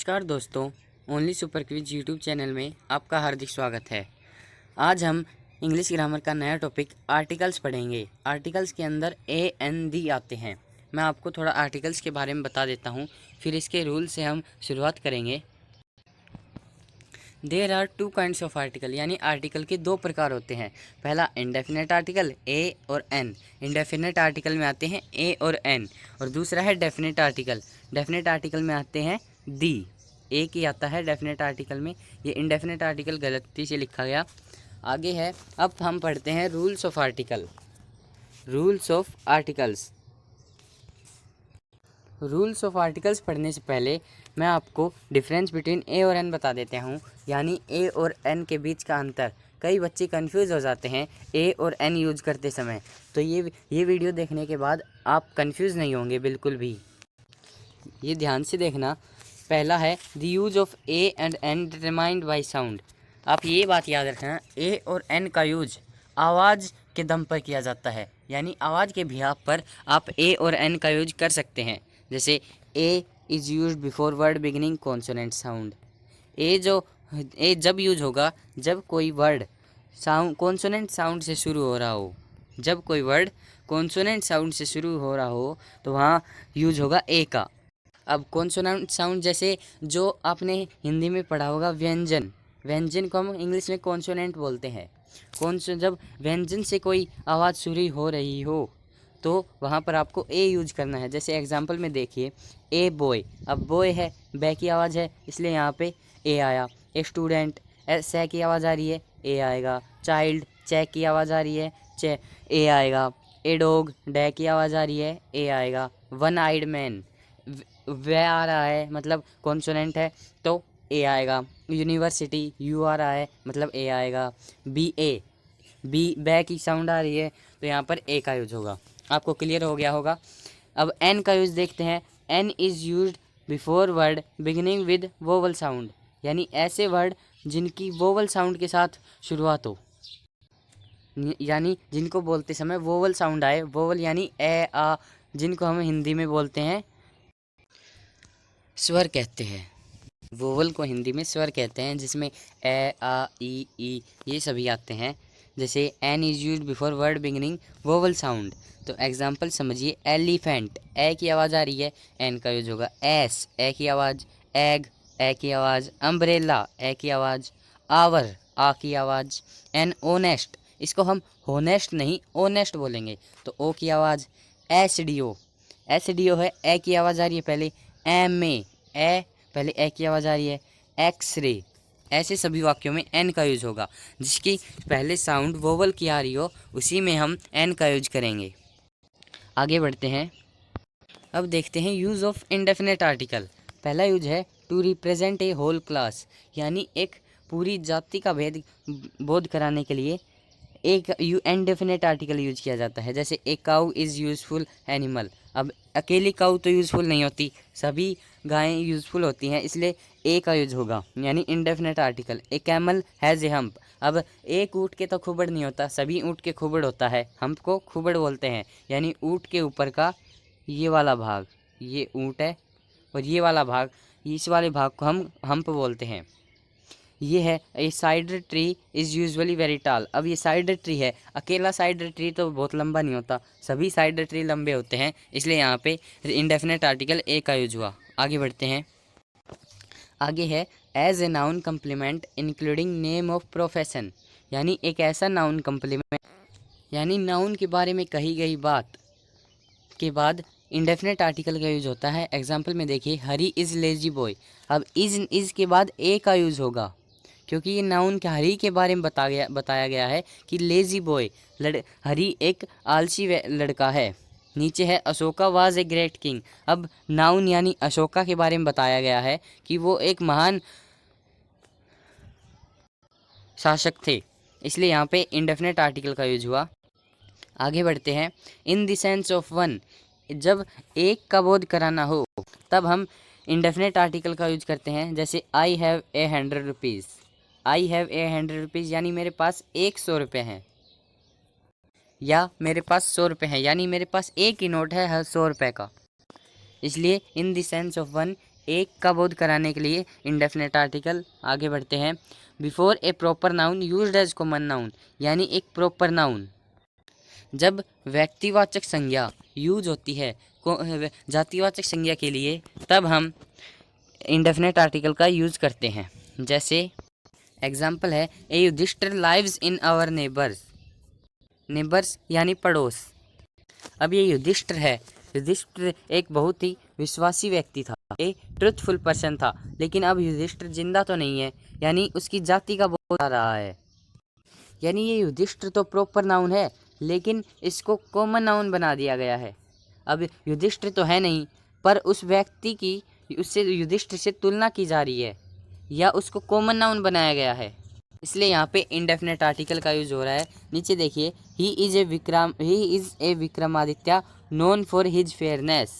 नमस्कार दोस्तों, only super quiz YouTube channel में आपका हार्दिक स्वागत है। आज हम इंग्लिश ग्रामर का नया टॉपिक आर्टिकल्स पढ़ेंगे। आर्टिकल्स के अंदर ए एन दी आते हैं। मैं आपको थोड़ा आर्टिकल्स के बारे में बता देता हूँ, फिर इसके रूल से हम शुरुआत करेंगे। There are two kinds of article, यानी आर्टिकल के दो प्रकार होते हैं। पहला इंडेफिनेट आर्टिकल ए और एन। इंडेफिनेट आर्टिकल में आते हैं ए और एन। और दूसरा है डेफिनेट आर्टिकल। डेफिनेट आर्टिकल में आते हैं दी। एक ही आता है डेफिनेट आर्टिकल में। ये इंडेफिनेट आर्टिकल गलती से लिखा गया। आगे है, अब हम पढ़ते हैं rules of article. Rules of articles. Rules of articles पढ़ने से पहले मैं आपको डिफरेंस बिटवीन ए और एन बता देता हूँ, यानी ए और एन के बीच का अंतर। कई बच्चे कंफ्यूज हो जाते हैं ए और एन यूज करते समय, तो ये वीडियो देखने के बाद आप कंफ्यूज नहीं होंगे बिल्कुल भी। ये ध्यान से देखना। पहला है the use of a and an determined by sound. आप ये बात याद रखना, ए और एन का यूज आवाज़ के दम पर किया जाता है, यानी आवाज़ के बिहाफ पर आप ए और एन का यूज कर सकते हैं। जैसे a is use before word beginning consonant sound. A जब यूज होगा जब कोई वर्ड कॉन्सोनेंट साउंड से शुरू हो रहा हो। जब कोई वर्ड कॉन्सोनेंट साउंड से शुरू हो रहा हो तो वहाँ यूज होगा ए का। अब कॉन्सोनेंट साउंड जैसे जो आपने हिंदी में पढ़ा होगा व्यंजन। व्यंजन को हम इंग्लिश में कॉन्सोनेंट बोलते हैं। जब व्यंजन से कोई आवाज़ शुरू हो रही हो तो वहाँ पर आपको ए यूज करना है। जैसे एग्जांपल में देखिए, ए बॉय, अब बॉय है, बै की आवाज़ है, इसलिए यहाँ पे ए आया। ए स्टूडेंट, सै की आवाज़ आ रही है, ए आएगा। चाइल्ड, चै की आवाज़ आ रही है, चे ए आएगा। ए डॉग, डै की आवाज़ आ रही है, ए आएगा। वन आइड मैन, वे आ रहा है मतलब कॉन्सोनेंट है तो ए आएगा। यूनिवर्सिटी, यू आ रहा है मतलब ए आएगा। बी बै की साउंड आ रही है तो यहाँ पर ए का यूज होगा। आपको क्लियर हो गया होगा। अब एन का यूज देखते हैं। An is used before word beginning with vowel sound, यानी ऐसे वर्ड जिनकी वोवल साउंड के साथ शुरुआत हो, यानी जिनको बोलते समय वोवल साउंड आए। वोवल यानी ए आ, जिनको हम हिंदी में बोलते हैं स्वर कहते हैं। वोवल को हिंदी में स्वर कहते हैं, जिसमें ए आ ई ये सभी आते हैं। जैसे an is used before word beginning vowel sound. तो एग्जांपल समझिए, एलिफेंट, ए की आवाज़ आ रही है, एन का यूज होगा। एस, ए की आवाज़। एग, ए की आवाज़। अम्ब्रेला, ए की आवाज़। आवर, आ की आवाज़। एन ओनेस्ट, इसको हम होनेस्ट नहीं ओनेस्ट बोलेंगे तो ओ की आवाज़। S D O, S D O है, ए की आवाज़ आ रही है पहले। एम ए, पहले ए की आवाज़ आ रही है। एक्स रे, ऐसे सभी वाक्यों में एन का यूज होगा। जिसकी पहले साउंड वोवल की आ रही हो उसी में हम एन का यूज करेंगे। आगे बढ़ते हैं। अब देखते हैं यूज़ ऑफ इंडेफिनेट आर्टिकल। पहला यूज है to represent a whole class, यानी एक पूरी जाति का भेद बोध कराने के लिए एक इनडेफिनेट आर्टिकल यूज किया जाता है। जैसे a cow is useful animal. अब अकेली काउ तो यूज़फुल नहीं होती, सभी गायें यूज़फुल होती हैं, इसलिए ए का यूज होगा, यानी indefinite article. A camel has a hump. अब एक ऊँट के तो खुबड़ नहीं होता, सभी ऊँट के खुबड़ होता है, हम्प को खुबड़ बोलते हैं, यानी ऊँट के ऊपर का ये वाला भाग, ये ऊँट है, और ये वाला भाग, इस वाले भाग को हम हम्प बोलते हैं। ये है a cedar tree is usually very tall. अब ये साइडर ट्री है, अकेला साइडर ट्री तो बहुत लंबा नहीं होता, सभी साइडर ट्री लंबे होते हैं, इसलिए यहाँ पे इंडेफिनेट आर्टिकल ए का यूज हुआ। आगे बढ़ते हैं। आगे है as a noun complement including name of profession, यानी एक ऐसा नाउन कम्प्लीमेंट, यानी नाउन के बारे में कही गई बात के बाद इंडेफिनेट आर्टिकल का यूज होता है। एग्जाम्पल में देखिए, हरी इज़ लेजी बॉय। अब इज़ के बाद ए का यूज होगा, क्योंकि ये नाउन के हरी के बारे में बताया गया है कि लेजी बॉय, हरी एक आलसी लड़का है। नीचे है Ashoka was a great king. अब नाउन यानी अशोका के बारे में बताया गया है कि वो एक महान शासक थे, इसलिए यहाँ पे इंडेफिनेट आर्टिकल का यूज हुआ। आगे बढ़ते हैं। In the sense of one, जब एक का बोध कराना हो तब हम इंडेफिनेट आर्टिकल का यूज करते हैं। जैसे I have a 100 rupees. I have a 100 rupees यानी मेरे पास 100 रुपये हैं, या मेरे पास 100 रुपये हैं, यानी मेरे पास एक ही नोट है हर 100 रुपये का। इसलिए in the sense of one एक का बोध कराने के लिए इंडेफिनेट आर्टिकल। आगे बढ़ते हैं। Before a proper noun used as common noun, यानी एक प्रॉपर नाउन जब व्यक्तिवाचक संज्ञा यूज होती है जातिवाचक संज्ञा के लिए, तब हम इंडेफिनेट आर्टिकल का यूज करते हैं। जैसे एग्जाम्पल है, a Yudhishthir lives in our neighbours. Neighbours यानी पड़ोस। अब ये युधिष्ठिर है, युधिष्ठिर एक बहुत ही विश्वासी व्यक्ति था, ए ट्रुथफुल पर्सन था, लेकिन अब युधिष्ठिर जिंदा तो नहीं है, यानी उसकी जाति का बोध आ रहा है। यानी ये युधिष्ठिर तो प्रॉपर नाउन है, लेकिन इसको कॉमन नाउन बना दिया गया है। अब युधिष्ठिर तो है नहीं, पर उस व्यक्ति की उससे युधिष्ठिर से तुलना की जा रही है, या उसको कॉमन नाउन बनाया गया है, इसलिए यहाँ पे इंडेफिनेट आर्टिकल का यूज हो रहा है। नीचे he is a Vikramaditya known for his fairness.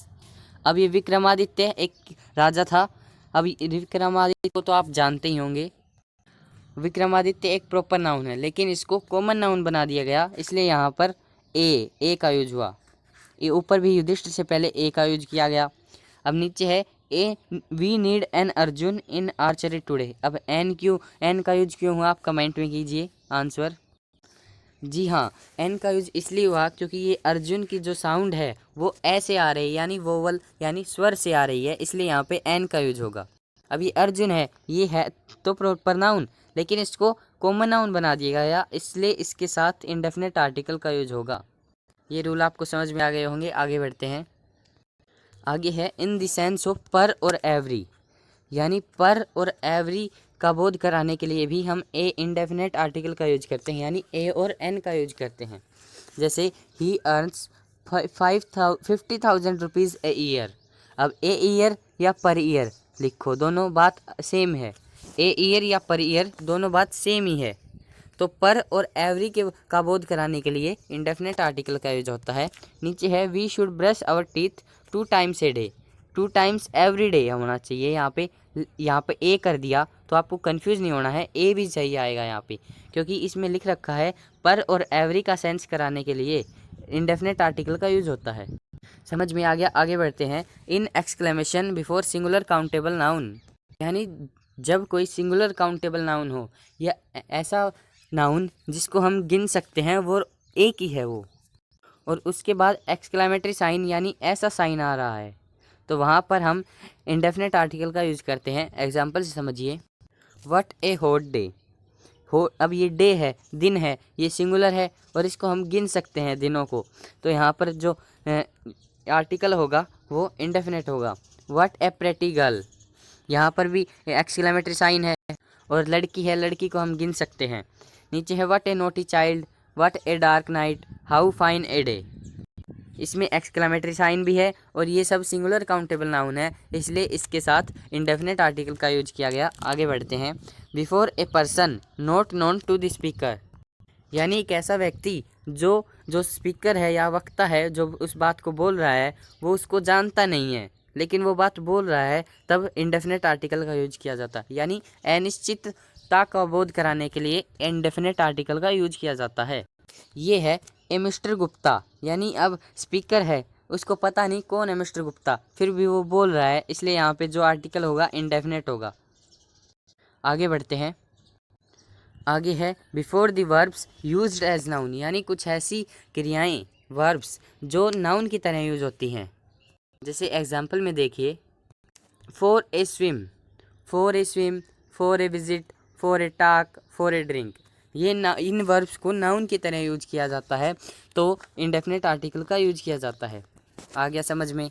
अब ये विक्रमादित्य एक राजा था। अब विक्रमादित्य को तो आप जानते ही होंगे। विक्रमादित्य एक प्रॉपर नाउन है, लेकिन इसको कॉमन नाउन बना दिया गया, इसलिए यहाँ पर ए का यूज हुआ। ये ऊपर भी युधिष्ठिर से पहले ए का यूज किया गया। अब नीचे है, A V need an Arjun in archery today. अब एन का यूज क्यों हुआ, आप कमेंट में कीजिए आंसर। जी हाँ, एन का यूज इसलिए हुआ क्योंकि ये अर्जुन की जो साउंड है वो ऐसे आ रही है, यानी वोवल यानी स्वर से आ रही है, इसलिए यहाँ पे एन का यूज होगा। अब ये अर्जुन है, ये है तो प्रॉपर नाउन, लेकिन इसको कॉमन नाउन बना दिया गया, इसलिए इसके साथ इंडेफिनेट आर्टिकल का यूज होगा। ये रूल आपको समझ में आ गए होंगे। आगे बढ़ते हैं। आगे है, इन द सेंस ऑफ पर और एवरी, यानी पर और एवरी का बोध कराने के लिए भी हम ए इंडेफिनेट आर्टिकल का यूज करते हैं, यानी ए और एन का यूज करते हैं। जैसे ही अर्न्स 50,000 रुपीज़ ए ईयर। अब ए ईयर या पर ईयर लिखो, दोनों बात सेम है। ए ईयर या पर ईयर दोनों बात सेम ही है, तो पर और एवरी के का बोध कराने के लिए इंडेफिनेट आर्टिकल का यूज होता है। नीचे है, we should brush our teeth 2 times a day. 2 times every day होना चाहिए। यहाँ पे ए कर दिया तो आपको कंफ्यूज नहीं होना है, ए भी सही आएगा यहाँ पे, क्योंकि इसमें लिख रखा है पर और एवरी का सेंस कराने के लिए इंडेफिनेट आर्टिकल का यूज होता है। समझ में आ गया। आगे बढ़ते हैं। In exclamation before singular countable noun, यानी जब कोई सिंगुलर काउंटेबल नाउन हो, या ऐसा नाउन जिसको हम गिन सकते हैं वो एक ही है वो, और उसके बाद एक्सक्लेमेटरी साइन यानी ऐसा साइन आ रहा है, तो वहाँ पर हम इंडेफिनेट आर्टिकल का यूज करते हैं। एग्जाम्पल से समझिए, व्हाट ए हॉट डे। अब ये डे है, दिन है, ये सिंगुलर है और इसको हम गिन सकते हैं दिनों को, तो यहाँ पर जो आर्टिकल होगा वो इंडेफिनेट होगा। व्हाट ए प्रेटी गर्ल, यहाँ पर भी एक्सक्लेमेटरी साइन है और लड़की है, लड़की को हम गिन सकते हैं। नीचे है, what A naughty child, what a dark night, how fine a day. इसमें एक्सक्लेमेटरी साइन भी है और ये सब सिंगुलर काउंटेबल नाउन है, इसलिए इसके साथ इंडेफिनेट आर्टिकल का यूज किया गया। आगे बढ़ते हैं। Before a person not known to the speaker, यानी एक ऐसा व्यक्ति जो स्पीकर है या वक्ता है, जो उस बात को बोल रहा है वो उसको जानता नहीं है, लेकिन वो बात बोल रहा है, तब इंडेफिनेट आर्टिकल का यूज किया जाता है। यानी अनिश्चितता का बोध कराने के लिए इंडेफिनेट आर्टिकल का यूज किया जाता है। ये है, ए मिस्टर गुप्ता, यानी अब स्पीकर है, उसको पता नहीं कौन है मिस्टर गुप्ता, फिर भी वो बोल रहा है, इसलिए यहाँ पे जो आर्टिकल होगा इंडेफिनेट होगा। आगे बढ़ते हैं। आगे है, before the verbs used as noun, यानी कुछ ऐसी क्रियाएं वर्ब्स जो नाउन की तरह यूज होती हैं। जैसे एग्जाम्पल में देखिए, for a swim, for a swim, for a visit, for a talk, for a drink. ये इन वर्ब्स को नाउन की तरह यूज किया जाता है, तो इंडेफिनेट आर्टिकल का यूज किया जाता है। आ गया समझ में।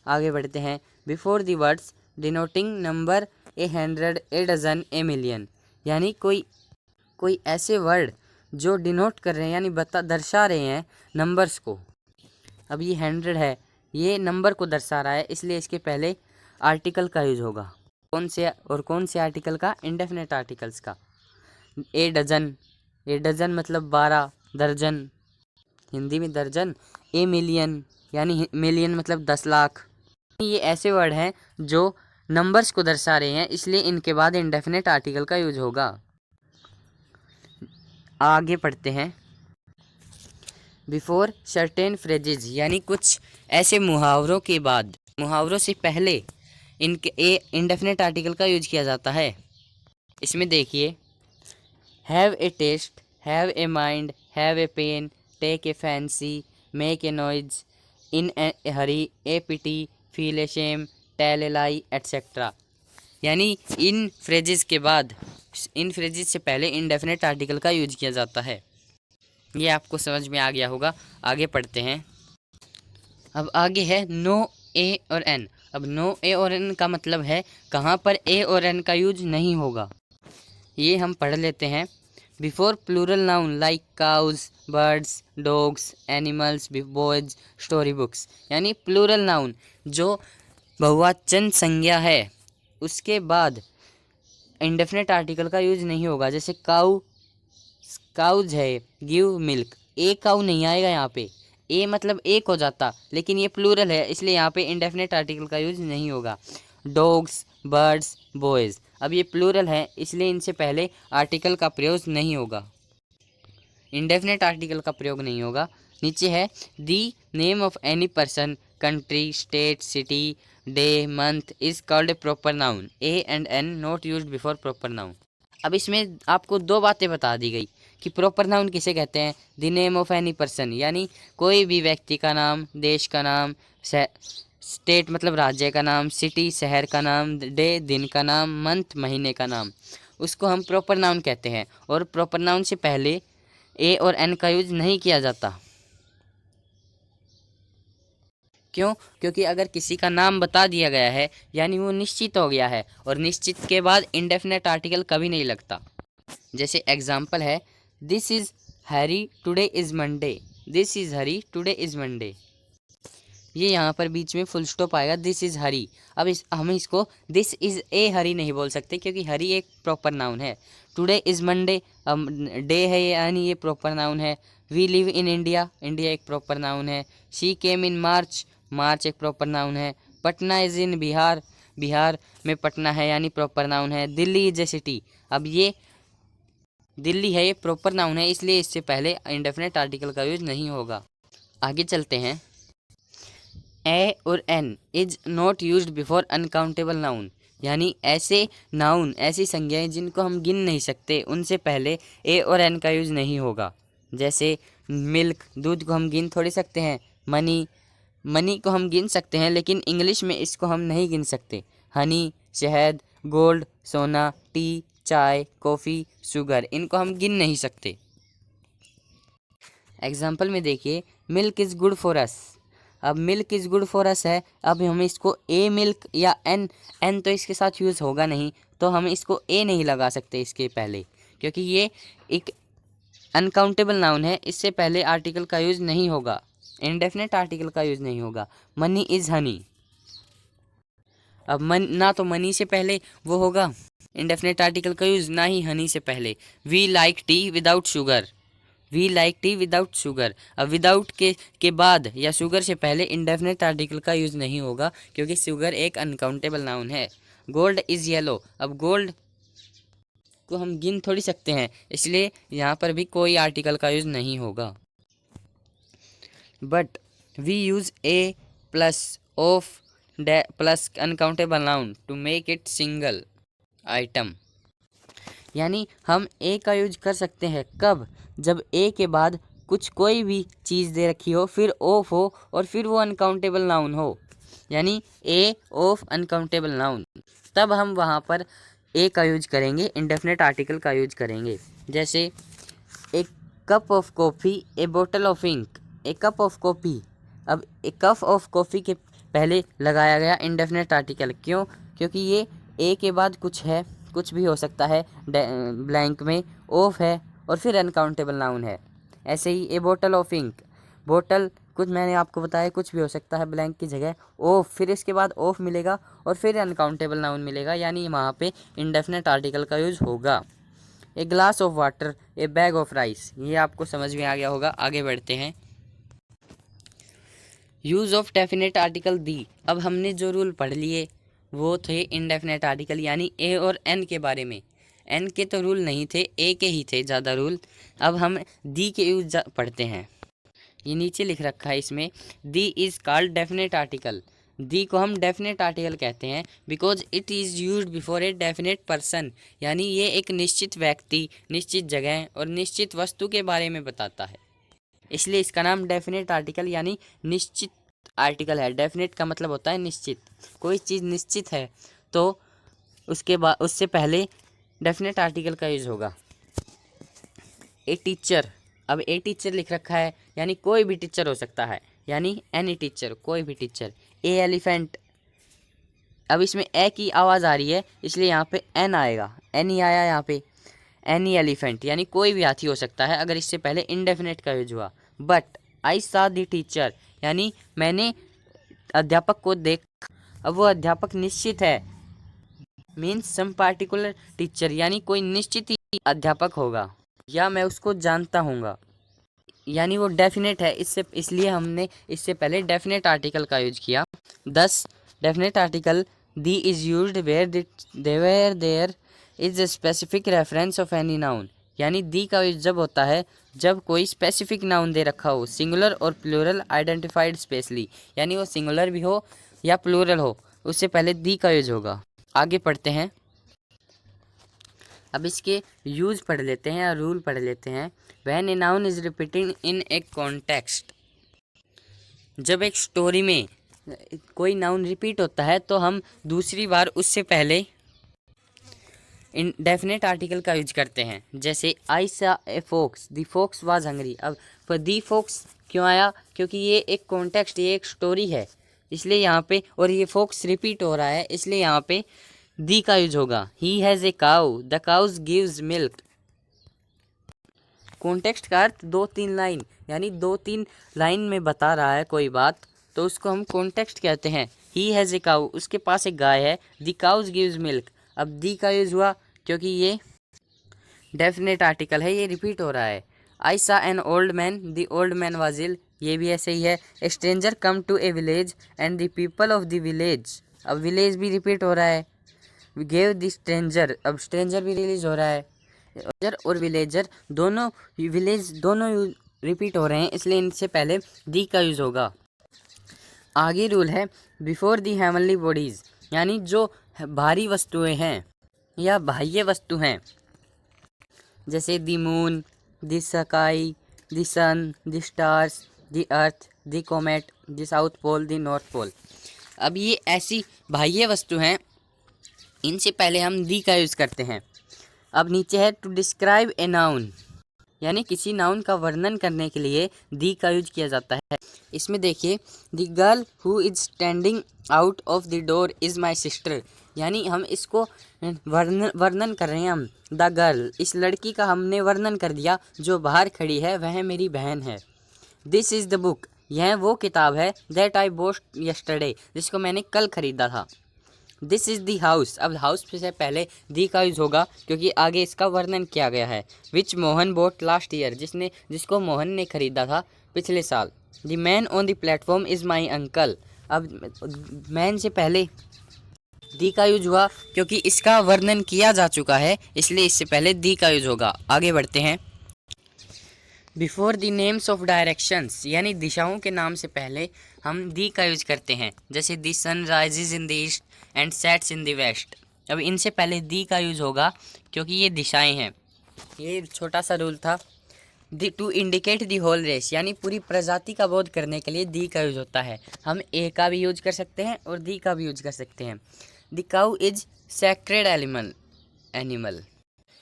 आगे बढ़ते हैं। Before the words denoting number, a 100, a dozen, a million, यानी कोई ऐसे वर्ड जो डिनोट कर रहे हैं, यानी दर्शा रहे हैं नंबर्स को। अब ये 100 है, ये नंबर को दर्शा रहा है, इसलिए इसके पहले आर्टिकल का यूज होगा। कौन से आर्टिकल का? इंडेफिनेट आर्टिकल्स का। ए डजन मतलब 12, दर्जन हिंदी में दर्जन। ए मिलियन यानी मिलियन मतलब 10 लाख। ये ऐसे वर्ड हैं जो नंबर्स को दर्शा रहे हैं, इसलिए इनके बाद इंडेफिनेट आर्टिकल का यूज होगा। आगे पढ़ते हैं। बिफोर सर्टेन फ्रेजेज, यानी कुछ ऐसे मुहावरों के बाद, मुहावरों से पहले इनके ए इंडेफिनेट आर्टिकल का यूज किया जाता है। इसमें देखिए, have a taste, have a mind, have a pain, take a fancy, make a noise, in a hurry, a pity, feel a shame, tell a lie, etcetera. यानी इन phrases से पहले इंडेफिनेट आर्टिकल का यूज किया जाता है। ये आपको समझ में आ गया होगा। आगे पढ़ते हैं। अब आगे है नो, ए और एन। अब नो, ए और एन का मतलब है कहाँ पर ए और एन का यूज नहीं होगा। ये हम पढ़ लेते हैं। Before plural noun like cows, birds, dogs, animals, boys, story books. यानी प्लूरल नाउन जो बहुवचन संज्ञा है, उसके बाद इंडेफिनेट आर्टिकल का यूज नहीं होगा। जैसे काउज है, गिव मिल्क, ए काउ नहीं आएगा यहाँ पे, ए मतलब एक हो जाता, लेकिन ये प्लूरल है इसलिए यहाँ पे इंडेफिनेट आर्टिकल का यूज नहीं होगा। डॉग्स, बर्ड्स, बॉयज़, अब ये प्लूरल है इसलिए इनसे पहले आर्टिकल का प्रयोग नहीं होगा, इंडेफिनेट आर्टिकल का प्रयोग नहीं होगा। नीचे है the name of any person, country, state, city, day, month is called a proper noun. A and an not used before proper noun. अब इसमें आपको दो बातें बता दी गई कि प्रॉपर नाउन किसे कहते हैं। The name of any person यानी कोई भी व्यक्ति का नाम, देश का नाम, स्टेट मतलब राज्य का नाम, सिटी शहर का नाम, डे दिन का नाम, मंथ महीने का नाम, उसको हम प्रॉपर नाउन कहते हैं। और प्रॉपर नाउन से पहले ए और एन का यूज नहीं किया जाता। क्यों? क्योंकि अगर किसी का नाम बता दिया गया है यानी वो निश्चित हो गया है, और निश्चित के बाद इंडेफिनेट आर्टिकल कभी नहीं लगता। जैसे एग्जाम्पल है, this is Harry, today is Monday. This is Hari, today is Monday. ये यहाँ पर बीच में फुल स्टॉप आएगा, दिस इज़ हरी। अब हम इसको दिस इज़ ए हरी नहीं बोल सकते क्योंकि हरी एक प्रॉपर नाउन है। टुडे इज़ मंडे, अब डे है यानी ये प्रॉपर नाउन है। We live in India, India एक प्रॉपर नाउन है। She came in March, March एक प्रॉपर नाउन है। पटना इज़ इन बिहार, बिहार में पटना है यानी प्रॉपर नाउन है। दिल्ली इज़ ए सिटी, अब ये दिल्ली है ये प्रॉपर नाउन है इसलिए इससे पहले इंडेफिनेट आर्टिकल का यूज नहीं होगा। आगे चलते हैं। ए और an is not used before uncountable noun, यानी ऐसे नाउन, ऐसी संज्ञाएं जिनको हम गिन नहीं सकते, उनसे पहले ए और एन का यूज नहीं होगा। जैसे मिल्क, दूध को हम गिन थोड़ी सकते हैं। मनी, मनी को हम गिन सकते हैं लेकिन इंग्लिश में इसको हम नहीं गिन सकते। हनी, शहद, गोल्ड, सोना, टी, चाय, कॉफ़ी, शुगर, इनको हम गिन नहीं सकते। एग्जाम्पल में देखिए, milk is good for us. अब milk is good for us है, अब हम इसको ए मिल्क या एन, एन तो इसके साथ यूज़ होगा नहीं, तो हम इसको ए नहीं लगा सकते इसके पहले, क्योंकि ये एक अनकाउंटेबल नाउन है, इससे पहले आर्टिकल का यूज़ नहीं होगा, इंडेफिनेट आर्टिकल का यूज़ नहीं होगा। मनी इज़ हनी, अब ना तो मनी से पहले वो होगा इंडेफिनेट आर्टिकल का यूज़, ना ही हनी से पहले। We like tea without sugar, we like tea without sugar, अब विदाउट के बाद या शुगर से पहले इंडेफिनेट आर्टिकल का यूज़ नहीं होगा क्योंकि शुगर एक अनकाउंटेबल नाउन है। गोल्ड इज़ येलो, अब गोल्ड को हम गिन थोड़ी सकते हैं, इसलिए यहाँ पर भी कोई आर्टिकल का यूज़ नहीं होगा। But we use a plus of plus uncountable noun to make it single item, यानी हम ए का यूज कर सकते हैं कब? जब ए के बाद कुछ कोई भी चीज़ दे रखी हो, फिर ऑफ हो और फिर वो अनकाउंटेबल नाउन हो, यानी ए ऑफ अनकाउंटेबल नाउन, तब हम वहाँ पर ए का यूज करेंगे, इंडेफिनेट आर्टिकल का यूज करेंगे। जैसे a cup of coffee, a बोतल of ink, a cup of coffee, अब ए कप ऑफ कॉफ़ी के पहले लगाया गया इंडेफिनेट आर्टिकल, क्यों? क्योंकि ये ए के बाद कुछ है, कुछ भी हो सकता है, ब्लैंक में ऑफ है और फिर अनकाउंटेबल नाउन है। ऐसे ही ए बोतल ऑफ इंक, बोतल कुछ मैंने आपको बताया कुछ भी हो सकता है, ब्लैंक की जगह ऑफ, फिर इसके बाद ऑफ मिलेगा और फिर अनकाउंटेबल नाउन मिलेगा, यानी वहाँ पे इंडेफिनेट आर्टिकल का यूज़ होगा। A glass of water, A bag of rice, ये आपको समझ में आ गया होगा। आगे बढ़ते हैं। यूज़ ऑफ डेफिनेट आर्टिकल दी, अब हमने जो रूल पढ़ लिए वो थे इंडेफिनेट आर्टिकल यानी ए और एन के बारे में। एन के तो रूल नहीं थे, ए के ही थे ज़्यादा रूल। अब हम दी के यूज पढ़ते हैं। ये नीचे लिख रखा है इसमें, दी इज़ कॉल्ड डेफिनेट आर्टिकल दी को हम डेफिनेट आर्टिकल कहते हैं because it is used before a definite person, यानी ये एक निश्चित व्यक्ति, निश्चित जगह और निश्चित वस्तु के बारे में बताता है, इसलिए इसका नाम डेफिनेट आर्टिकल यानी निश्चित आर्टिकल है। डेफिनेट का मतलब होता है निश्चित, कोई चीज़ निश्चित है तो उसके बाद उससे पहले डेफिनेट आर्टिकल का यूज़ होगा। ए टीचर, अब ए टीचर लिख रखा है यानी कोई भी टीचर हो सकता है, यानी एनी टीचर, कोई भी टीचर। ए एलिफेंट, अब इसमें ए की आवाज़ आ रही है इसलिए यहाँ पे एन आएगा, एन ही आया यहाँ पे। एनी एलिफेंट यानी कोई भी हाथी हो सकता है अगर इससे पहले इनडेफिनेट का यूज हुआ। बट आई सा द टीचर, यानी मैंने अध्यापक को देख, अब वो अध्यापक निश्चित है, मीन्स सम पार्टिकुलर टीचर, यानी कोई निश्चित ही अध्यापक होगा, या मैं उसको जानता हूँगा, यानी वो डेफिनेट है। इसलिए हमने इससे पहले डेफिनेट आर्टिकल का यूज किया। 10 definite article the is used where there is a specific reference of any noun, यानी दी का यूज जब होता है जब कोई स्पेसिफिक नाउन दे रखा हो, सिंगुलर और प्लूरल आइडेंटिफाइड स्पेशली, यानी वो सिंगुलर भी हो या प्लूरल हो, उससे पहले दी का यूज होगा। आगे पढ़ते हैं, अब इसके यूज पढ़ लेते हैं या रूल पढ़ लेते हैं। When a noun is repeating in A context, जब एक स्टोरी में कोई नाउन रिपीट होता है तो हम दूसरी बार उससे पहले इन डेफिनेट आर्टिकल का यूज करते हैं। जैसे I saw a fox, the fox was hungry, अब पर दी फोक्स क्यों आया, क्योंकि ये एक कॉन्टेक्स्ट, ये एक स्टोरी है, इसलिए यहाँ पे, और ये फोक्स रिपीट हो रहा है इसलिए यहाँ पे दी का यूज होगा। He has a cow, the cows gives milk. Context का अर्थ 2-3 लाइन, यानी 2-3 लाइन में बता रहा है कोई बात तो उसको हम कॉन्टेक्स्ट कहते हैं। ही हैज़ ए काउ, उसके पास एक गाय है। द काउज गिव्स मिल्क, अब दी का यूज हुआ क्योंकि ये डेफिनेट आर्टिकल है, ये रिपीट हो रहा है। I saw an old man, the old man was ill, ये भी ऐसे ही है। A stranger come to a village and the people of the village, अब विलेज भी रिपीट हो रहा है। गेव द स्ट्रेंजर, अब स्ट्रेंजर भी रिलीज हो रहा है। और विलेजर दोनों, विलेज दोनों रिपीट हो रहे हैं इसलिए इनसे पहले दी का यूज होगा। आगे रूल है बिफोर दी हेवनली बॉडीज, यानी जो भारी वस्तुएं हैं या बाह्य वस्तु हैं, जैसे the moon, the sky, the sun, the stars, the earth, the comet, the south pole, the north pole. अब ये ऐसी बाह्य वस्तु हैं, इनसे पहले हम दी का यूज़ करते हैं। अब नीचे है टू डिस्क्राइब ए नाउन, यानी किसी नाउन का वर्णन करने के लिए दी का यूज किया जाता है। इसमें देखिए, the girl who is standing out of the door is my sister, यानी हम इसको वर्णन कर रहे हैं। हम द गर्ल, इस लड़की का हमने वर्णन कर दिया, जो बाहर खड़ी है वह मेरी बहन है। दिस इज़ द बुक, यह वो किताब है। दैट आई बोस्ट यस्टरडे, जिसको मैंने कल खरीदा था। दिस इज़ दी हाउस, अब हाउस से पहले दी का यूज होगा क्योंकि आगे इसका वर्णन किया गया है। विच मोहन बोट लास्ट ईयर, जिसको मोहन ने खरीदा था पिछले साल। The man on the platform is my uncle, अब मैन से पहले दी का यूज हुआ क्योंकि इसका वर्णन किया जा चुका है, इसलिए इससे पहले दी का यूज होगा। आगे बढ़ते हैं। Before the names of directions, यानी दिशाओं के नाम से पहले हम दी का यूज करते हैं। जैसे the sun rises in the east and sets in the west, अब इनसे पहले दी का यूज होगा क्योंकि ये दिशाएं हैं। ये छोटा सा रूल था। The to indicate the whole race, यानी पूरी प्रजाति का बोध करने के लिए दी का यूज होता है। हम ए का भी यूज कर सकते हैं और दी का भी यूज कर सकते हैं। The cow is sacred animal,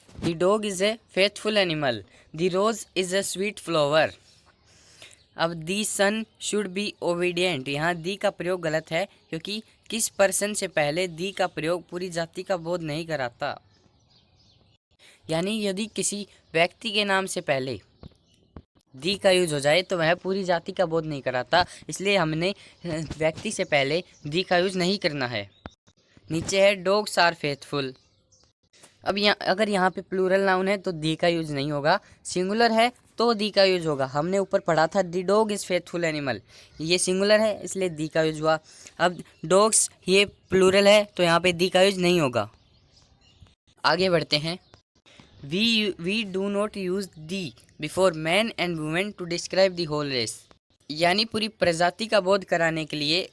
the dog is a faithful animal, the rose is a sweet flower. अब the sun should be obedient, यहाँ दी का प्रयोग गलत है क्योंकि किस पर्सन से पहले दी का प्रयोग पूरी जाति का बोध नहीं कराता, यानी यदि किसी व्यक्ति के नाम से पहले दी का यूज हो जाए तो वह पूरी जाति का बोध नहीं कराता, इसलिए हमने व्यक्ति से पहले दी का यूज नहीं करना है। नीचे है डॉग्स आर फेथफुल, अब अगर यहाँ पे प्लूरल नाउन है तो दी का यूज नहीं होगा, सिंगुलर है तो दी का यूज होगा। हमने ऊपर पढ़ा था दी डॉग इज़ फेथफुल एनिमल, ये सिंगुलर है इसलिए दी का यूज हुआ। अब डॉग्स ये प्लूरल है तो यहाँ पे दी का यूज नहीं होगा। आगे बढ़ते हैं। We do not use the before man and women to describe the whole race, यानी पूरी प्रजाति का बोध कराने के लिए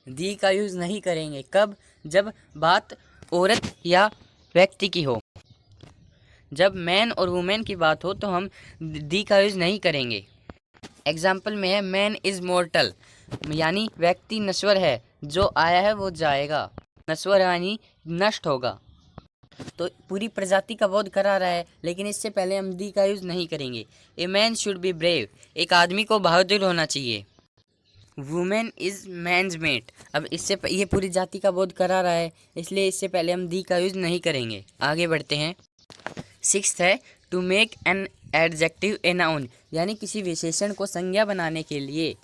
दी का यूज़ नहीं करेंगे। कब? जब बात औरत या व्यक्ति की हो। जब मैन और वुमेन की बात हो तो हम दी का यूज़ नहीं करेंगे। एग्जाम्पल में है मैन इज़ मॉर्टल, यानी व्यक्ति नश्वर है, जो आया है वो जाएगा। नश्वर यानी नष्ट होगा। तो पूरी प्रजाति का बोध करा रहा है, लेकिन इससे पहले हम दी का यूज़ नहीं करेंगे। A man should be brave, एक आदमी को बहादुर होना चाहिए। वुमेन इज़ मैन्स मेट, अब इससे ये पूरी जाति का बोध करा रहा है, इसलिए इससे पहले हम दी का यूज़ नहीं करेंगे। आगे बढ़ते हैं। सिक्स्थ है to make an adjective a noun, यानी किसी विशेषण को संज्ञा बनाने के लिए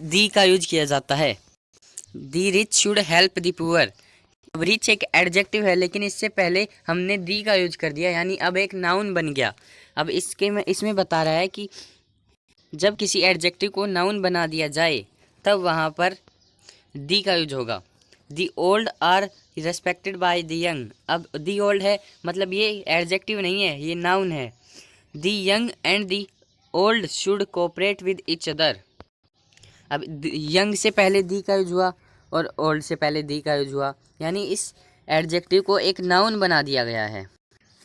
दी का यूज किया जाता है। The rich should help the poor, अब रिच एक एडजेक्टिव है, लेकिन इससे पहले हमने दी का यूज कर दिया, यानी अब एक नाउन बन गया। अब इसमें बता रहा है कि जब किसी एडजेक्टिव को नाउन बना दिया जाए तब वहाँ पर दी का यूज होगा। The old are respected by the young, अब दी ओल्ड है मतलब ये एडजेक्टिव नहीं है, ये नाउन है। The young and the old should cooperate with each other, अब यंग से पहले दी का यूज हुआ और ओल्ड से पहले दी का यूज हुआ, यानी इस एडजेक्टिव को एक नाउन बना दिया गया है।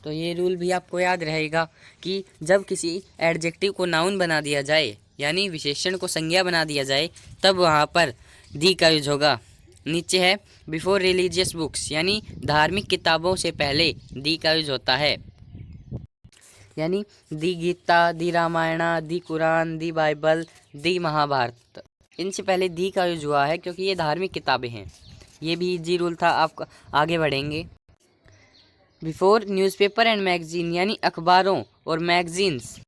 तो ये रूल भी आपको याद रहेगा कि जब किसी एडजेक्टिव को नाउन बना दिया जाए, यानी विशेषण को संज्ञा बना दिया जाए, तब वहाँ पर दी का यूज होगा। नीचे है बिफोर रिलीजियस बुक्स, यानी धार्मिक किताबों से पहले दी का यूज होता है, यानी दी गीता, दी रामायणा, दी कुरान, दी बाइबल, दी महाभारत, इनसे पहले दी का यूज हुआ है क्योंकि ये धार्मिक किताबें हैं। ये भी इजी रूल था। आप आगे बढ़ेंगे। बिफोर न्यूज़पेपर एंड मैगजीन, यानी अखबारों और मैगजीन्स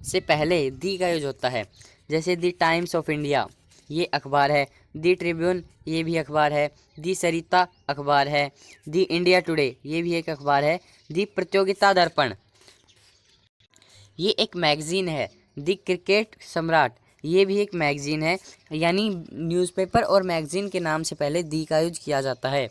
से पहले दी का यूज होता है। जैसे दी टाइम्स ऑफ इंडिया, ये अखबार है। दी ट्रिब्यून, ये भी अखबार है। दी सरिता अखबार है। दी इंडिया टुडे, ये भी एक अखबार है। दी प्रतियोगिता दर्पण, ये एक मैगजीन है। दी क्रिकेट सम्राट, ये भी एक मैगजीन है, यानी न्यूज़पेपर और मैगजीन के नाम से पहले दी का यूज किया जाता है।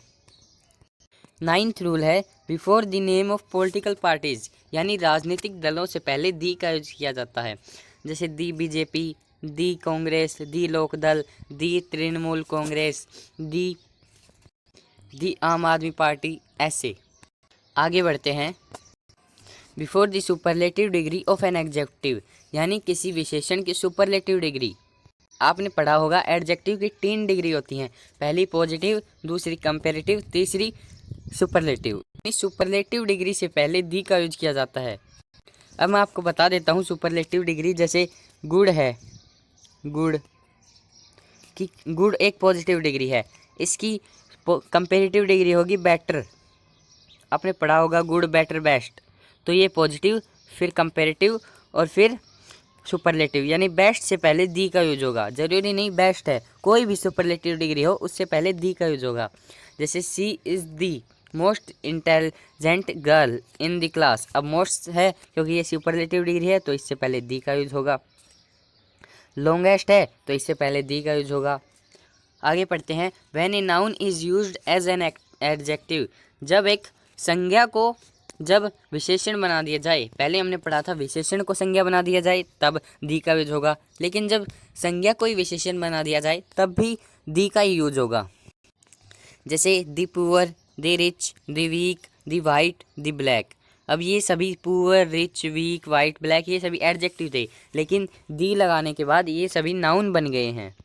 नाइन्थ रूल है before the name of political parties, यानी राजनीतिक दलों से पहले दी का यूज किया जाता है। जैसे दी बीजेपी, दी कांग्रेस, दी लोकदल, दी तृणमूल कांग्रेस, दी आम आदमी पार्टी, ऐसे। आगे बढ़ते हैं। Before the superlative degree of an adjective, यानी किसी विशेषण की सुपरलेटिव डिग्री। आपने पढ़ा होगा एडजेक्टिव की 3 डिग्री होती हैं, पहली पॉजिटिव, दूसरी कंपेरेटिव, तीसरी सुपरलेटिव। सुपरलेटिव डिग्री से पहले दी का यूज किया जाता है। अब मैं आपको बता देता हूँ सुपरलेटिव डिग्री। जैसे गुड है, गुड एक पॉजिटिव डिग्री है, इसकी कंपेरेटिव डिग्री होगी बेटर। आपने पढ़ा होगा गुड, बेटर, बेस्ट, तो ये पॉजिटिव, फिर कंपेरेटिव और फिर सुपरलेटिव, यानी बेस्ट से पहले दी का यूज होगा। जरूरी नहीं बेस्ट है, कोई भी सुपरलेटिव डिग्री हो उससे पहले दी का यूज होगा। जैसे she is the most intelligent girl in the class, अब मोस्ट है क्योंकि ये सुपरलेटिव डिग्री है तो इससे पहले दी का यूज होगा। लॉन्गेस्ट है तो इससे पहले दी का यूज होगा। आगे पढ़ते हैं। When a noun is used as an adjective, जब एक संज्ञा को जब विशेषण बना दिया जाए, पहले हमने पढ़ा था विशेषण को संज्ञा बना दिया जाए तब दी का यूज होगा, लेकिन जब संज्ञा कोई विशेषण बना दिया जाए तब भी दी का ही यूज होगा। जैसे the poor, the rich, the weak, the white, the black, अब ये सभी poor, rich, weak, white, black ये सभी एडजेक्टिव थे, लेकिन दी लगाने के बाद ये सभी नाउन बन गए हैं।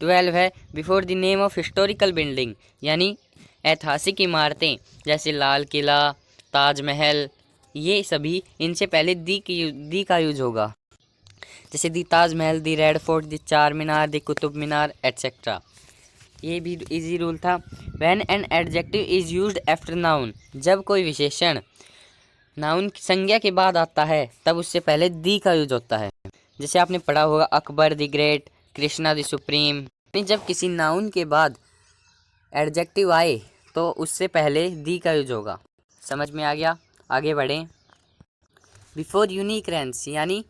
12 है before the name of historical building, यानी ऐतिहासिक इमारतें जैसे लाल किला, ताजमहल, ये सभी इनसे पहले दी का यूज होगा। जैसे दी ताजमहल, दी रेड फोर्ट, दी चार मीनार, दी कुतुब मीनार, एट्सेट्रा। ये भी इजी रूल था। When an adjective is used after noun, जब कोई विशेषण नाउन की संज्ञा के बाद आता है तब उससे पहले दी का यूज होता है। जैसे आपने पढ़ा होगा Akbar the great, Krishna the supreme, जब किसी नाउन के बाद एडजेक्टिव आए तो उससे पहले दी का यूज होगा। समझ में आ गया? आगे बढ़ें। बिफोर यूनिक रेंस, यानी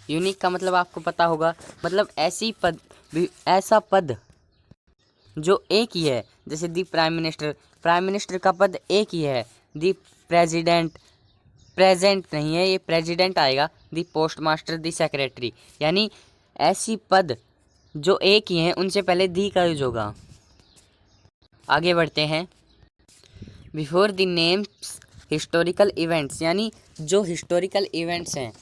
यूनिक का मतलब आपको पता होगा, मतलब ऐसा पद जो एक ही है। जैसे दी प्राइम मिनिस्टर का पद एक ही है। दी प्रेसिडेंट, प्रेजेंट नहीं है, ये प्रेसिडेंट आएगा। दी पोस्ट मास्टर, दी सेक्रेटरी, यानी ऐसी पद जो एक ही हैं उनसे पहले दी का यूज होगा। आगे बढ़ते हैं। Before the names historical events, यानी जो हिस्टोरिकल इवेंट्स हैं,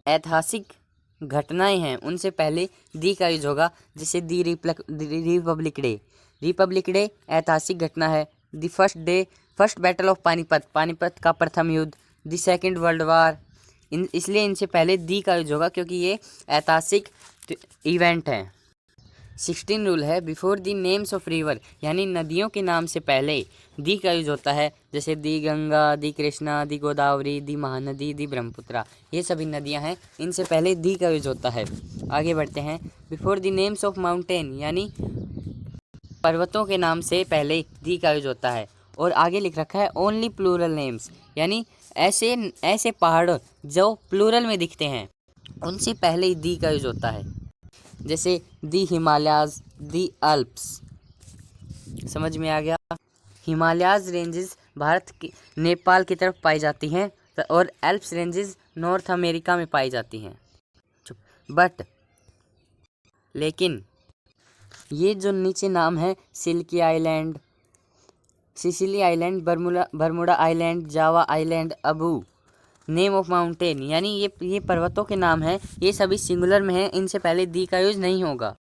ऐतिहासिक घटनाएं हैं, उनसे पहले दी का यूज होगा। जैसे दी रिपब्लिक डे। रिपब्लिक डे ऐतिहासिक घटना है। The first battle of Panipat, Panipat का प्रथम युद्ध। द सेकेंड वर्ल्ड वार, इसलिए इनसे पहले दी का यूज होगा क्योंकि ये ऐतिहासिक इवेंट हैं। 16 रूल है before the names of river, यानी नदियों के नाम से पहले दी का यूज होता है। जैसे दी गंगा, दी कृष्णा, दी गोदावरी, दी महानदी, दी ब्रह्मपुत्रा, ये सभी नदियां हैं, इनसे पहले दी का यूज होता है। आगे बढ़ते हैं। Before the names of mountain, यानी पर्वतों के नाम से पहले दी का यूज होता है। और आगे लिख रखा है ओनली प्लूरल नेम्स, यानी ऐसे ऐसे पहाड़ जो प्लूरल में दिखते हैं, उनसे पहले ही दी का यूज होता है। जैसे दी हिमालयाज, दी अल्प्स। समझ में आ गया। हिमालयाज रेंजेस भारत की नेपाल की तरफ पाई जाती हैं और एल्प्स रेंजेस नॉर्थ अमेरिका में पाई जाती हैं। बट लेकिन ये जो नीचे नाम है, silky island, Sicily island, Bermuda island, Java island, Abu, name of mountain, यानी ये पर्वतों के नाम हैं, ये सभी सिंगुलर में हैं, इनसे पहले दी का यूज नहीं होगा।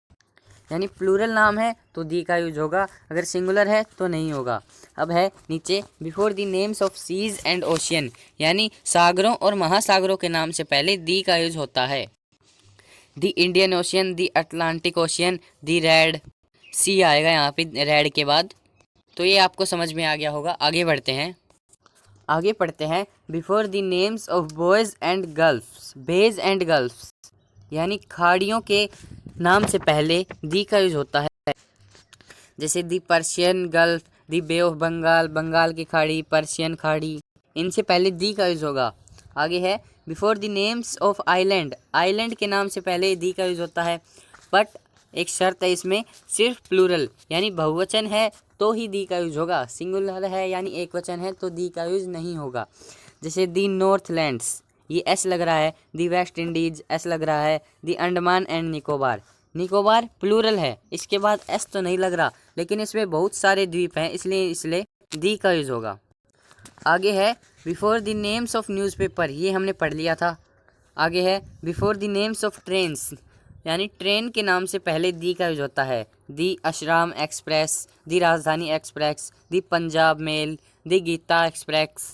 यानी प्लूरल नाम है तो दी का यूज होगा, अगर सिंगुलर है तो नहीं होगा। अब है नीचे before the names of seas and ocean, यानी सागरों और महासागरों के नाम से पहले दी का यूज होता है। दी इंडियन ओशियन, दी अटलांटिक ओशियन, दी रेड सी आएगा यहाँ पे रेड के बाद। तो ये आपको समझ में आ गया होगा। आगे बढ़ते हैं। आगे पढ़ते हैं। Before the names of boys and girls, bays and girls, यानी खाड़ियों के नाम से पहले दी का यूज होता है। जैसे the Persian Gulf, the Bay of Bengal, Bengal की खाड़ी, पर्शियन खाड़ी, इनसे पहले दी का यूज होगा। आगे है before the names of island, island के नाम से पहले दी का यूज होता है। बट एक शर्त है इसमें, सिर्फ प्लूरल यानी बहुवचन है तो ही दी का यूज होगा, सिंगुलर है यानी एक वचन है तो दी का यूज नहीं होगा। जैसे दी नॉर्थलैंड्स, ये एस लग रहा है। दी वेस्ट इंडीज एस लग रहा है। दी अंडमान एंड निकोबार, निकोबार प्लूरल है, इसके बाद एस तो नहीं लग रहा, लेकिन इसमें बहुत सारे द्वीप हैं, इसलिए दी का यूज होगा। आगे है before the names of newspaper, ये हमने पढ़ लिया था। आगे है before the names of trains, यानी ट्रेन के नाम से पहले दी का यूज होता है। दी अशराम एक्सप्रेस, दी राजधानी एक्सप्रेस, दी पंजाब मेल, दी गीता एक्सप्रेस,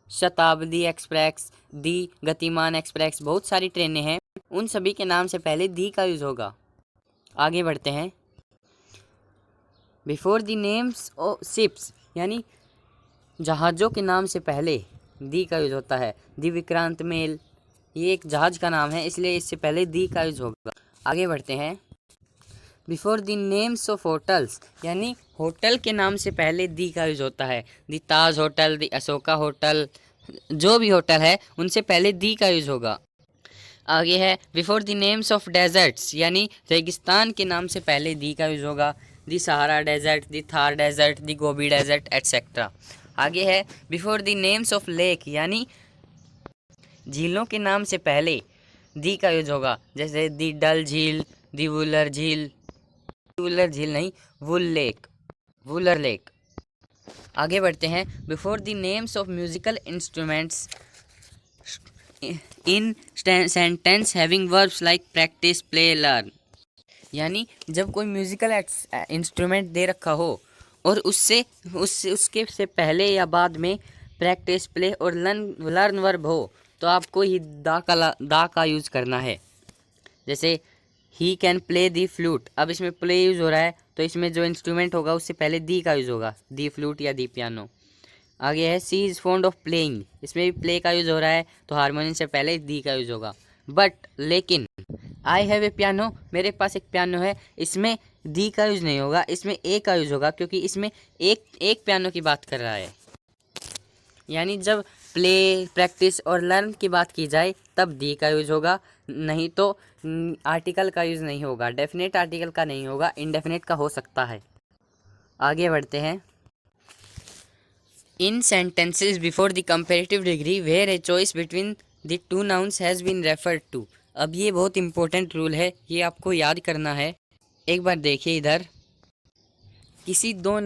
शताब्दी एक्सप्रेस, दी गतिमान एक्सप्रेस, बहुत सारी ट्रेनें हैं, उन सभी के नाम से पहले दी का यूज होगा। आगे बढ़ते हैं। Before the names of ships, यानी जहाज़ों के नाम से पहले दी का यूज होता है। दी विक्रांत मेल, ये एक जहाज़ का नाम है, इसलिए इससे पहले दी का यूज होगा। आगे बढ़ते हैं। Before the names of hotels, यानी होटल के नाम से पहले दी का यूज होता है। दी ताज होटल, दी अशोका होटल, जो भी होटल है उनसे पहले दी का यूज होगा। आगे है before the names of desserts, यानी रेगिस्तान के नाम से पहले दी का यूज होगा। दी सहारा डेजर्ट, दी थार डेजर्ट, दी गोबी डेजर्ट एट्सेट्रा। आगे है before the names of lake, यानी झीलों के नाम से पहले दी का यूज होगा। जैसे दी डल झील, दी वुलर झील, वुलर झील नहीं, वुलर लेक। आगे बढ़ते हैं। Before the names of musical instruments in sentence having verbs like practice, play, learn, यानी जब कोई म्यूजिकल इंस्ट्रूमेंट दे रखा हो और उसके से पहले या बाद में प्रैक्टिस, प्ले और लर्न वर्ब हो तो आपको ही दा का यूज़ करना है। जैसे he can play the flute, अब इसमें प्ले यूज़ हो रहा है तो इसमें जो इंस्ट्रूमेंट होगा उससे पहले दी का यूज़ होगा, दी फ्लूट या दी पियानो। आगे है सी इज़ फॉन्ड ऑफ प्लेइंग, इसमें भी प्ले का यूज़ हो रहा है तो हारमोनियम से पहले दी का यूज़ होगा। बट लेकिन आई हैव ए पियानो, मेरे पास एक पियानो है, इसमें दी का यूज़ नहीं होगा, इसमें ए का यूज़ होगा क्योंकि इसमें एक पियानो की बात कर रहा है। यानी जब प्ले, प्रैक्टिस और लर्न की बात की जाए तब दी का यूज़ होगा, नहीं तो आर्टिकल का यूज़ नहीं होगा, डेफिनेट आर्टिकल का नहीं होगा, इनडेफिनेट का हो सकता है। आगे बढ़ते हैं। In sentences before the comparative degree where a choice between the two nouns has been referred to, अब ये बहुत इंपॉर्टेंट रूल है, ये आपको याद करना है। एक बार देखिए इधर, किसी दो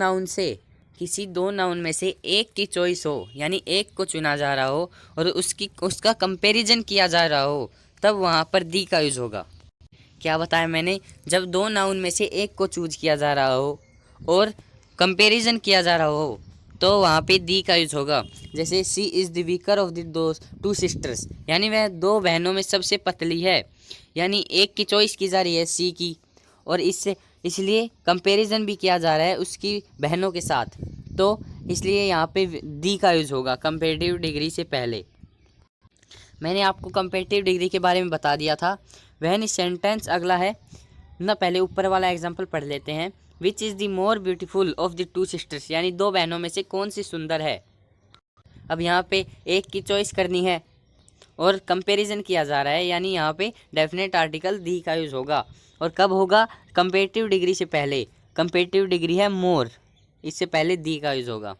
नाउन में से एक की चॉइस हो, यानी एक को चुना जा रहा हो और उसका कंपैरिजन किया जा रहा हो, तब वहाँ पर दी का यूज़ होगा। क्या बताया मैंने? जब दो नाउन में से एक को चूज किया जा रहा हो और कंपैरिजन किया जा रहा हो, तो वहाँ पे दी का यूज़ होगा। जैसे she is the weaker of the दो टू सिस्टर्स, यानी वह दो बहनों में सबसे पतली है, यानी एक की चॉइस की जा रही है सी की, और इसलिए कंपैरिजन भी किया जा रहा है उसकी बहनों के साथ, तो इसलिए यहाँ पे दी का यूज़ होगा कंपैरेटिव डिग्री से पहले। मैंने आपको कंपैरेटिव डिग्री के बारे में बता दिया था। वह सेंटेंस अगला है ना, पहले ऊपर वाला एग्जाम्पल पढ़ लेते हैं। Which is the more beautiful of the two sisters, यानी दो बहनों में से कौन सी सुंदर है। अब यहाँ पे एक की चॉइस करनी है और कंपैरिजन किया जा रहा है, यानी यहाँ पे डेफिनेट आर्टिकल दी का यूज़ होगा। और कब होगा? कंपैरेटिव डिग्री से पहले। कंपैरेटिव डिग्री है मोर, इससे पहले दी का यूज़ होगा।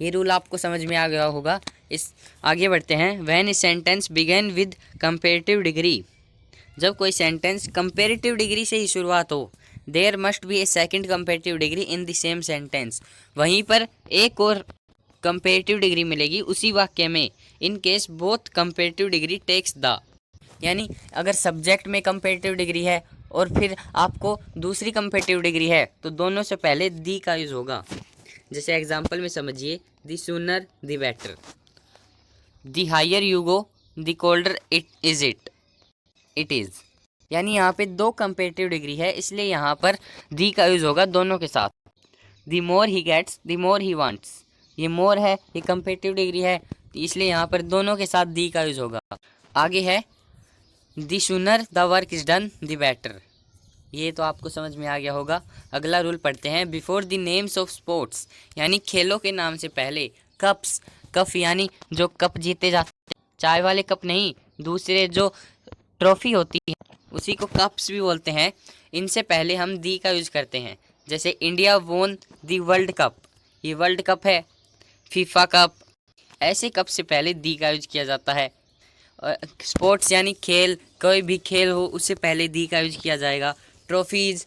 ये रूल आपको समझ में आ गया होगा। इस आगे बढ़ते हैं। When a sentence begin with comparative degree, जब कोई सेंटेंस कंपैरेटिव डिग्री से ही शुरुआत हो, there must be a second comparative degree in the same sentence, वहीं पर एक और कंपैरेटिव डिग्री मिलेगी उसी वाक्य में, in case both comparative degree takes the, यानी अगर सब्जेक्ट में कंपैरेटिव डिग्री है और फिर आपको दूसरी कंपैरेटिव डिग्री है, तो दोनों से पहले दी का यूज़ होगा। जैसे एग्जाम्पल में समझिए, the sooner the better, the higher you go the colder it is, यानी यहाँ पे दो कंपैरेटिव डिग्री है, इसलिए यहाँ पर दी का यूज़ होगा दोनों के साथ। The more he gets the more he wants, ये मोर है, ये कंपैरेटिव डिग्री है, इसलिए यहाँ पर दोनों के साथ दी का यूज़ होगा। आगे है the sooner the work is done the better, ये तो आपको समझ में आ गया होगा। अगला रूल पढ़ते हैं। Before the names of sports, यानी खेलों के नाम से पहले, कप्स, कप यानी जो कप जीते जाते हैं, चाय वाले कप नहीं, दूसरे जो ट्रॉफी होती है उसी को कप्स भी बोलते हैं, इनसे पहले हम दी का यूज़ करते हैं। जैसे इंडिया वोन दी वर्ल्ड कप, ये वर्ल्ड कप है, फीफा कप, ऐसे कप से पहले दी का यूज़ किया जाता है। स्पोर्ट्स यानी खेल, कोई भी खेल हो उससे पहले दी का यूज़ किया जाएगा। ट्रॉफीज़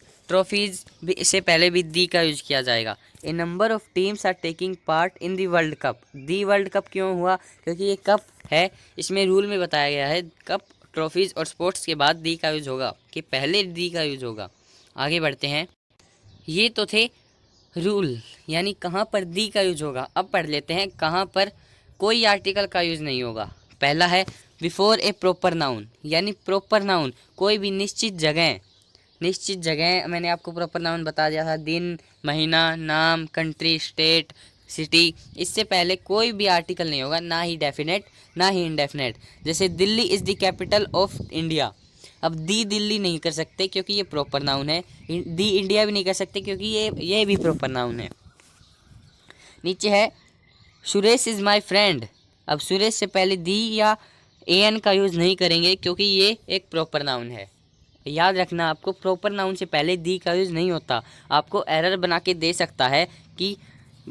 भी इससे पहले भी दी का यूज़ किया जाएगा। A number of teams are taking part in the World Cup, the World Cup क्यों हुआ? क्योंकि ये कप है, इसमें रूल में बताया गया है कप, ट्रॉफीज़ और स्पोर्ट्स के बाद दी का यूज़ होगा, कि पहले दी का यूज़ होगा। आगे बढ़ते हैं। ये तो थे रूल, यानी कहाँ पर दी का यूज़ होगा। अब पढ़ लेते हैं कहाँ पर कोई आर्टिकल का यूज़ नहीं होगा। पहला है बिफोर ए प्रॉपर नाउन, यानी प्रॉपर नाउन कोई भी निश्चित जगह, मैंने आपको प्रॉपर नाउन बता दिया था, दिन, महीना, नाम, कंट्री, स्टेट, सिटी, इससे पहले कोई भी आर्टिकल नहीं होगा, ना ही डेफिनेट ना ही इनडेफिनेट। जैसे Delhi is the capital of India, अब दी दिल्ली नहीं कर सकते क्योंकि ये प्रॉपर नाउन है, दी इंडिया भी नहीं कर सकते क्योंकि ये भी प्रॉपर नाउन है। नीचे है सुरेश इज़ माई फ्रेंड, अब सुरेश से पहले दी या एन का यूज़ नहीं करेंगे क्योंकि ये एक प्रॉपर नाउन है। याद रखना, आपको प्रॉपर नाउन से पहले दी का यूज़ नहीं होता। आपको एरर बना के दे सकता है कि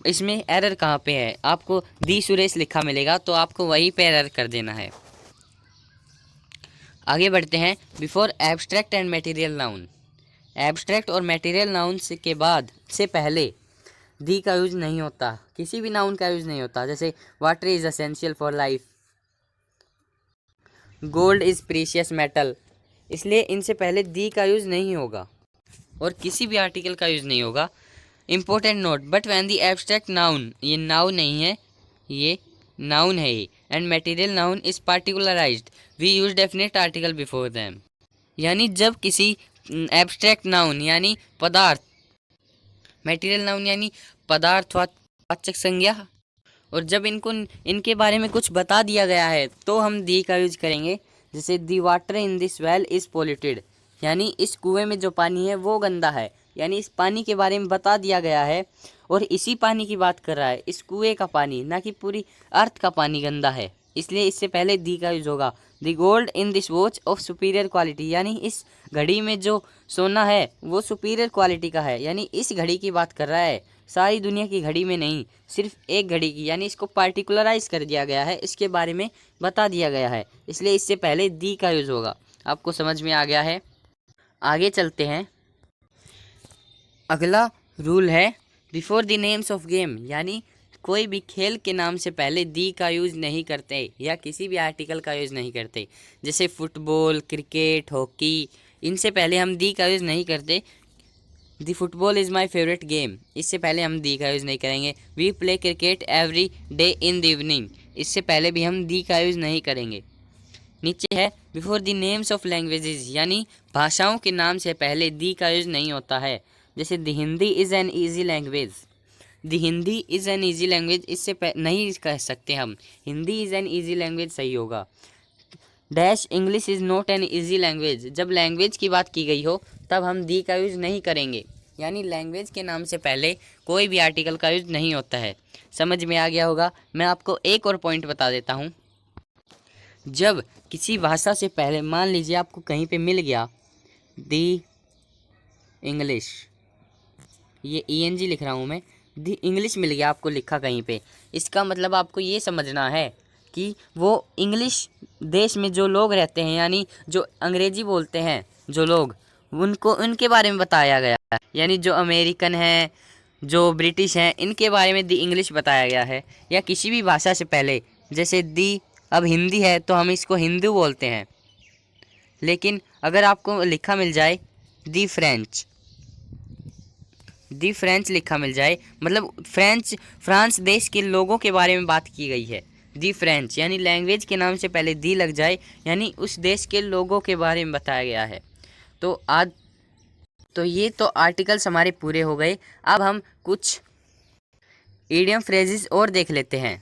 इसमें एरर कहाँ पे है, आपको दी सुरेश लिखा मिलेगा तो आपको वहीं पे एरर कर देना है। आगे बढ़ते हैं। Before abstract and material noun, abstract और मटेरियल नाउन से के बाद से पहले दी का यूज़ नहीं होता, किसी भी नाउन का यूज़ नहीं होता। जैसे water is essential for life, gold is precious metal, इसलिए इनसे पहले दी का यूज़ नहीं होगा और किसी भी आर्टिकल का यूज़ नहीं होगा। Important note, but when the abstract noun, ये नाउन नहीं है, ये नाउन है ये, and material noun is particularized, we use definite article before them, यानी जब किसी एब्स्ट्रैक्ट नाउन यानी पदार्थ, मटेरियल नाउन यानी पदार्थवाचक संज्ञा, और जब इनके बारे में कुछ बता दिया गया है तो हम दी का यूज करेंगे। जैसे the water in this well is polluted, यानी इस कुएं में जो पानी है वो गंदा है, यानी इस पानी के बारे में बता दिया गया है और इसी पानी की बात कर रहा है, इस कुएं का पानी, ना कि पूरी अर्थ का पानी गंदा है, इसलिए इससे पहले दी का यूज होगा। दी gold in this watch of superior quality, यानी इस घड़ी में जो सोना है वो सुपीरियर क्वालिटी का है, यानी इस घड़ी की बात कर रहा है, सारी दुनिया की घड़ी में नहीं, सिर्फ एक घड़ी की, यानी इसको पार्टिकुलराइज कर दिया गया है, इसके बारे में बता दिया गया है, इसलिए इससे पहले दी का यूज़ होगा। आपको समझ में आ गया है। आगे चलते हैं। अगला रूल है before the names of game, यानी कोई भी खेल के नाम से पहले दी का यूज़ नहीं करते या किसी भी आर्टिकल का यूज़ नहीं करते। जैसे फुटबॉल, क्रिकेट, हॉकी, इनसे पहले हम दी का यूज़ नहीं करते। The football is my favourite game, इससे पहले हम दी का यूज़ नहीं करेंगे। We play cricket every day in the evening, इससे पहले भी हम दी का यूज़ नहीं करेंगे। नीचे है before the names of languages, यानी भाषाओं के नाम से पहले दी का यूज़ नहीं होता है। जैसे the Hindi is an easy language, the Hindi is an easy language, इससे नहीं कह सकते हम, Hindi is an easy language सही होगा। Dash English is not an easy language, जब लैंग्वेज की बात की गई हो तब हम दी का यूज़ नहीं करेंगे, यानी लैंग्वेज के नाम से पहले कोई भी आर्टिकल का यूज़ नहीं होता है। समझ में आ गया होगा। मैं आपको एक और पॉइंट बता देता हूँ। जब किसी भाषा से पहले, मान लीजिए आपको कहीं पे मिल गया दी इंग्लिश, ये ENG लिख रहा हूँ मैं, दी इंग्लिश मिल गया आपको लिखा कहीं पे, इसका मतलब आपको ये समझना है कि वो इंग्लिश देश में जो लोग रहते हैं, यानी जो अंग्रेजी बोलते हैं जो लोग, उनको उनके बारे में बताया गया है, यानी जो अमेरिकन हैं, जो ब्रिटिश हैं, इनके बारे में दी इंग्लिश बताया गया है। या किसी भी भाषा से पहले, जैसे दी, अब हिंदी है तो हम इसको हिंदू बोलते हैं, लेकिन अगर आपको लिखा मिल जाए दी फ्रेंच, दी फ्रेंच लिखा मिल जाए, मतलब फ्रांस देश के लोगों के बारे में बात की गई है। दी फ्रेंच, यानी लैंग्वेज के नाम से पहले दी लग जाए, यानी उस देश के लोगों के बारे में बताया गया है। तो ये तो आर्टिकल्स हमारे पूरे हो गए। अब हम कुछ इडियम फ्रेजेस और देख लेते हैं।